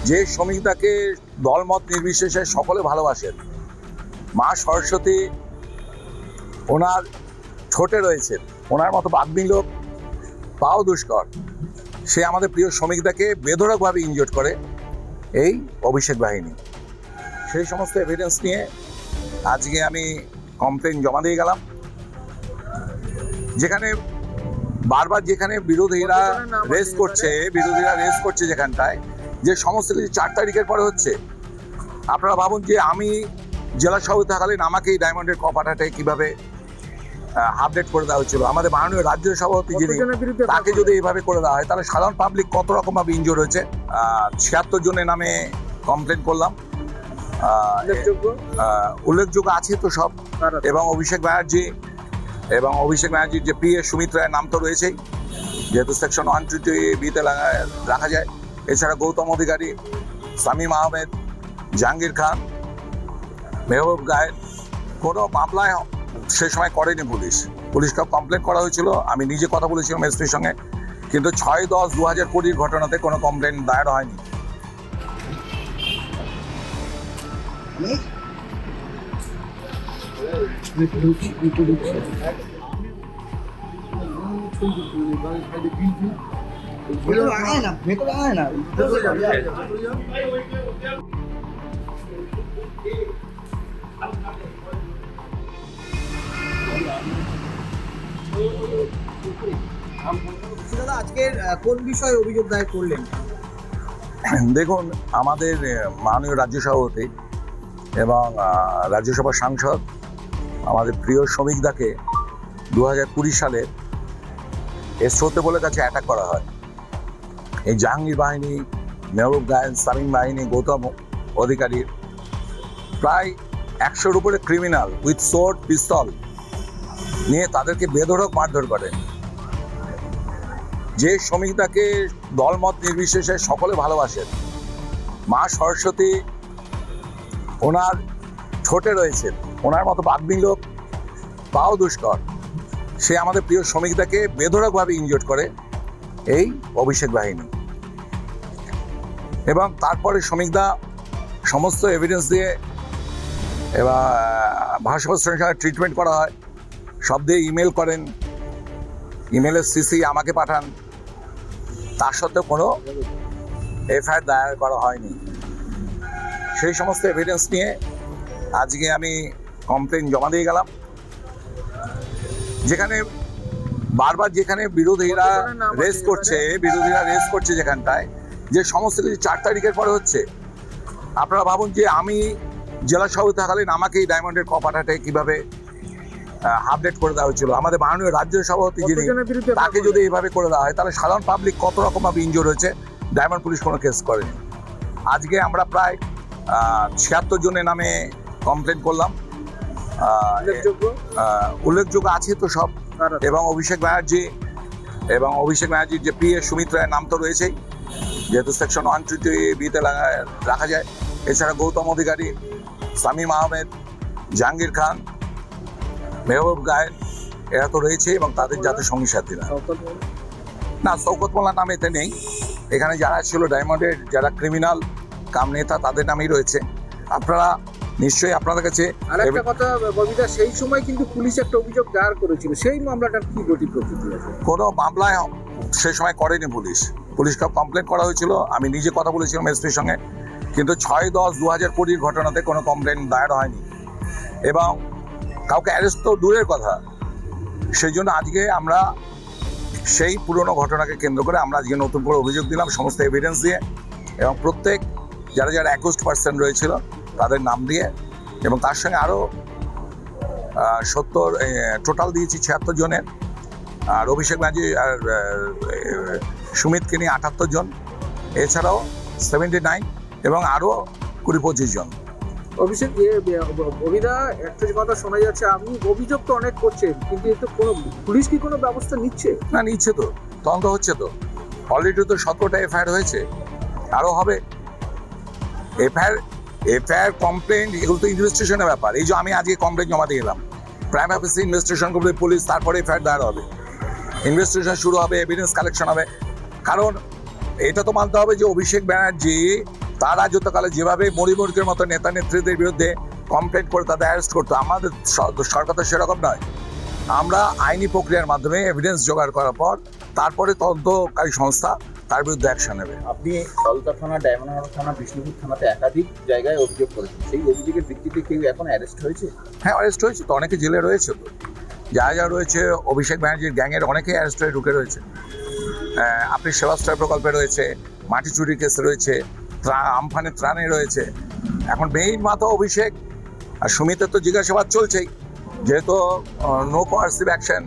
যে শ্রমিকদাকে দলমত নির্বিশেষে সকলে ভালোবাসেন। মা সরস্বতী ওনার ছোটে রয়েছেন, ওনার মতো বাগ্মী লোক পাওয়া দুষ্কর। সে আমাদের প্রিয় শ্রমিকদাকে বেধড়কভাবে ইনজোর্ড করে এই অভিষেক বাহিনী। সেই সমস্ত এভিডেন্স নিয়ে আজকে আমি কমপ্লেন জমা দিয়ে গেলাম, যেখানে বারবার যেখানে বিরোধীরা রেস করছে যেখানটায় যে সমস্ত কিছু 4 তারিখের পরে হচ্ছে। আপনারা ভাবুন যে আমি জেলা সভাপতি থাকালীন আমাকে এই ডায়মন্ডের কপাটাতে কিভাবে আপডেট করে দেওয়া হয়েছিল। আমাদের মাননীয় রাজ্য সভাপতি যিনি, তাকে যদি এইভাবে করে দেওয়া হয় তাহলে সাধারণ পাবলিক কত রকম ভাবে ইনজোর হয়েছে। 76 জনের নামে কমপ্লেন করলাম। উল্লেখযোগ্য আছে তো সব, এবং অভিষেক ব্যানার্জির যে প্রিয় সুমিত রায়ের নাম তো রয়েছেই, যেহেতু সেকশন 120B-তে রাখা যায়। এছাড়া গৌতম অধিকারী, শামীম আহমেদ, জাহাঙ্গীর খান, মেহবুব গায়েন কোনো মামলায় সে সময় করেনি পুলিশকে কমপ্লেন করা হয়েছিল। আমি নিজে কথা বলেছিলাম এসপির সঙ্গে, কিন্তু 6-10-2020 ঘটনাতে কোনো কমপ্লেন দায়ের হয়নি। দাদা, আজকের কোন বিষয়ে অভিযোগ দায়ের করলেন? দেখুন, আমাদের মাননীয় রাজ্য সভাপতি এবং রাজ্যসভার সাংসদ আমাদের প্রিয় শ্রমিকদাকে 2020 সালে এসরোতে বলে কাছে অ্যাটাক করা হয়। এই জাহাঙ্গীর বাহিনী, মেহবুব গায়েন, শামীম বাহিনী, গৌতম অধিকারীর প্রায় 100-র উপরে ক্রিমিনাল উইথ সোর্ড পিস্তল নিয়ে তাদেরকে বেধড়ক মারধর করে। যে শ্রমিকদাকে দলমত নির্বিশেষে সকলে ভালোবাসেন। মা সরস্বতী ওনার ছোটে রয়েছেন, ওনার মতো বাগ্মী লোক পাওয়া দুষ্কর। সে আমাদের প্রিয় শ্রমিকদাকে বেধড়কভাবে ইনজোর্ড করে এই অভিষেক বাহিনী। এবং তারপরে শ্রমিকদা সমস্ত এভিডেন্স দিয়ে এবার ভারসাম্যের সঙ্গে ট্রিটমেন্ট করা হয়, সব দিয়ে ইমেল করেন, ইমেলের সিসি আমাকে পাঠান, তার সত্ত্বেও কোনো এফআইআর দায়ের করা হয়নি। সেই সমস্ত এভিডেন্স নিয়ে আজকে আমি কমপ্লেন জমা দিয়ে গেলাম, যেখানে বারবার যেখানে বিরোধীরা রেস করছে যেখানটায় যে সমস্ত কিছু 4 তারিখের পরে হচ্ছে। আপনারা ভাবুন যে আমি জেলা সভাপতি থাকালীন আমাকে এই ডায়মন্ডের কপাটাতে কিভাবে আপডেট করে দেওয়া হয়েছিল। আমাদের মাননীয় রাজ্য সভাপতি যিনি, তাকে যদি এইভাবে করে দেওয়া হয় তাহলে সাধারণ পাবলিক কত রকম ভাবে ইনজোর হয়েছে। ডায়মন্ড পুলিশ কোনো কেস করেনি। আজকে আমরা প্রায় 76 জনের নামে কমপ্লেন করলাম। উল্লেখযোগ্য আছে তো সব, এবং অভিষেক ব্যানার্জির যে প্রিয় সুমিত রায়ের নাম তো রয়েছেই, যেহেতু সেকশন 120B-তে রাখা যায়। এছাড়া গৌতম অধিকারী, শামীম আহমেদ, জাহাঙ্গীর খান, মেহবুব গায়েন এরা তো রয়েছে, এবং তাদের যাতে সঙ্গী সাথীরা না, শওকত মোল্লার নাম এতে নেই। এখানে যারা ছিল ডায়মন্ডের যারা ক্রিমিনাল কাম নেতা তাদের নামেই রয়েছে। আপনারা নিশ্চয়ই আপনাদের কাছে আরেকটা কথা ববিদা, সেই সময় কিন্তু পুলিশ একটা অভিযোগ দায়ের করেছিল, সেই মামলাটার কি গতি প্রকৃতি আছে? কোনো মামলায় সে সময় করেনি পুলিশকে কমপ্লেন করা হয়েছিল। আমি নিজে কথা বলেছিলাম এসপির সঙ্গে, কিন্তু 6-10-2020 ঘটনাতে কোনো কমপ্লেন দায়ের হয়নি, এবং কাউকে অ্যারেস্ট তো দূরের কথা। সেই জন্য আজকে আমরা সেই পুরনো ঘটনাকে কেন্দ্র করে আমরা আজকে নতুন করে অভিযোগ দিলাম সমস্ত এভিডেন্স দিয়ে, এবং প্রত্যেক যারা অ্যাকিউজড পার্সন রয়েছিল তাদের নাম দিয়ে, এবং তার সঙ্গে আরও 70 টোটাল দিয়েছি 76 জনের, আর অভিষেক ব্যানার্জি আর সুমিতকে নিয়ে 78 জন, এছাড়াও 79 এবং আরও 20-25 জন। অভিষেক অভিদা, একটা কথা শোনা যাচ্ছে আপনি অভিযোগ তো অনেক করছেন, কিন্তু এতে কোনো পুলিশ কি কোনো ব্যবস্থা নিচ্ছে? না, নিচ্ছে তো, তদন্ত হচ্ছে তো। অলরেডি তো 17টা এফআইআর হয়েছে, আরও হবে। এফআইআর কমপ্লেন এগুলো তো ইনভেস্টিগেশনের ব্যাপার। এই যে আমি আজকে কমপ্লেন জমা দিয়ে গেলাম, প্রাইম অফিসে ইনভেস্টিগেশন করবে পুলিশ, তারপরে এফআইআর দায়ের হবে, ইনভেস্টিগেশন শুরু হবে, এভিডেন্স কালেকশন হবে। কারণ এটা তো মানতে হবে যে অভিষেক ব্যানার্জি তার রাজত্বকালে যেভাবে মরিমুরগের মতো নেতা নেত্রীদের বিরুদ্ধে কমপ্লেন করে তাদের অ্যারেস্ট করতো, আমাদের সরকার তো সেরকম নয়। আমরা আইনি প্রক্রিয়ার মাধ্যমে এভিডেন্স জোগাড় করার পর তারপরে তদন্তকারী সংস্থা তার বিরুদ্ধে অ্যাকশন নেবে। আপনি সলতা থানা, ডায়মন্ড হারবার থানা, বিষ্ণুপুর থানাতে একাধিক জায়গায় অভিযোগ করেছেন, সেই অভিযোগের ভিত্তিতে কেউ এখন অ্যারেস্ট হয়েছে? হ্যাঁ, অ্যারেস্ট হয়েছে তো, অনেকে জেলে রয়েছে তো, যা রয়েছে অভিষেক ব্যানার্জির গ্যাংয়ের অনেকেই অ্যারেস্ট হয়ে ঢুকে রয়েছে। আপনি সেবাশ্রয় প্রকল্পে রয়েছে, মাটি চুরির কেসে রয়েছে, আমফানের ত্রাণে রয়েছে। এখন মেইন মাথা অভিষেক, আর সুমিতের তো জিজ্ঞাসাবাদ চলছেই, যেহেতু নো কোয়ার্সিভ অ্যাকশন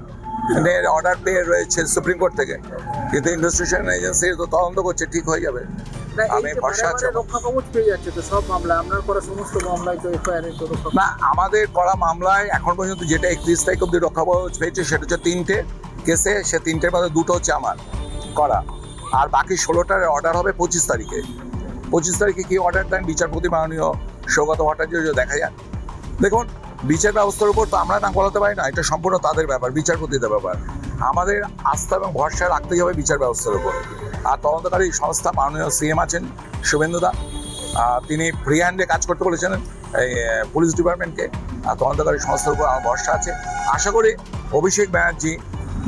অর্ডার পেয়ে রয়েছে সুপ্রিম কোর্ট থেকে, কিন্তু ইনভেস্টিগেশন এজেন্সি তো তদন্ত করছে, ঠিক হয়ে যাবে। আমি ভরসা আছে। রক্ষা কবচ পেয়ে যাচ্ছে তো সব মামলা, আপনার করা সমস্ত মামলায় তো এফআইআর তো রক্ষা না, আমাদের করা মামলায় এখন পর্যন্ত যেটা 31 তারিখ অব্দি রক্ষা কবচ পেয়েছে সেটা হচ্ছে 3টে কেসে, সে 3টের মধ্যে 2টো হচ্ছে আমার করা, আর বাকি 16টার অর্ডার হবে 25 তারিখে। 25 তারিখে কি অর্ডার দেন বিচারপতি মাননীয় সৌগত ভট্টাচার্য, দেখা যাক। দেখুন, বিচার ব্যবস্থার উপর তো আমরা না বলাতে পারি না, এটা সম্পূর্ণ তাদের ব্যাপার, বিচারপতিদের ব্যাপার। আমাদের আস্থা এবং ভরসা রাখতেই হবে বিচার ব্যবস্থার উপর। আর তদন্তকারী সংস্থা মাননীয় সিএম আছেন শুভেন্দুদা, তিনি ফ্রি হ্যান্ডে কাজ করতে বলেছেন এই পুলিশ ডিপার্টমেন্টকে, আর তদন্তকারী সংস্থার উপর আমার ভরসা আছে। আশা করি অভিষেক ব্যানার্জি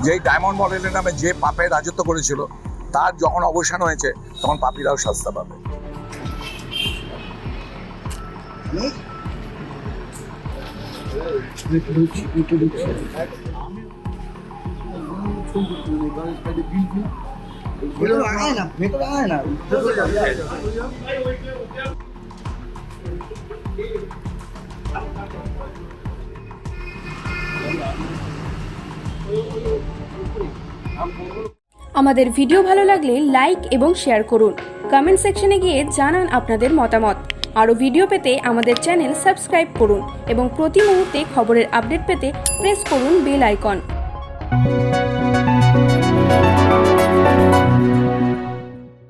যেই ডায়মন্ড মডেলের নামে যে পাপের রাজত্ব করেছিল, তার যখন অবসান হয়েছে তখন পাপীরাও শাস্তি পাবে। আমাদের ভিডিও ভালো লাগলে লাইক এবং শেয়ার করুন। কমেন্ট সেকশনে গিয়ে জানান আপনাদের মতামত। আরও ভিডিও পেতে আমাদের চ্যানেল সাবস্ক্রাইব করুন এবং প্রতি মুহূর্তে খবরের আপডেট পেতে প্রেস করুন বেল আইকন।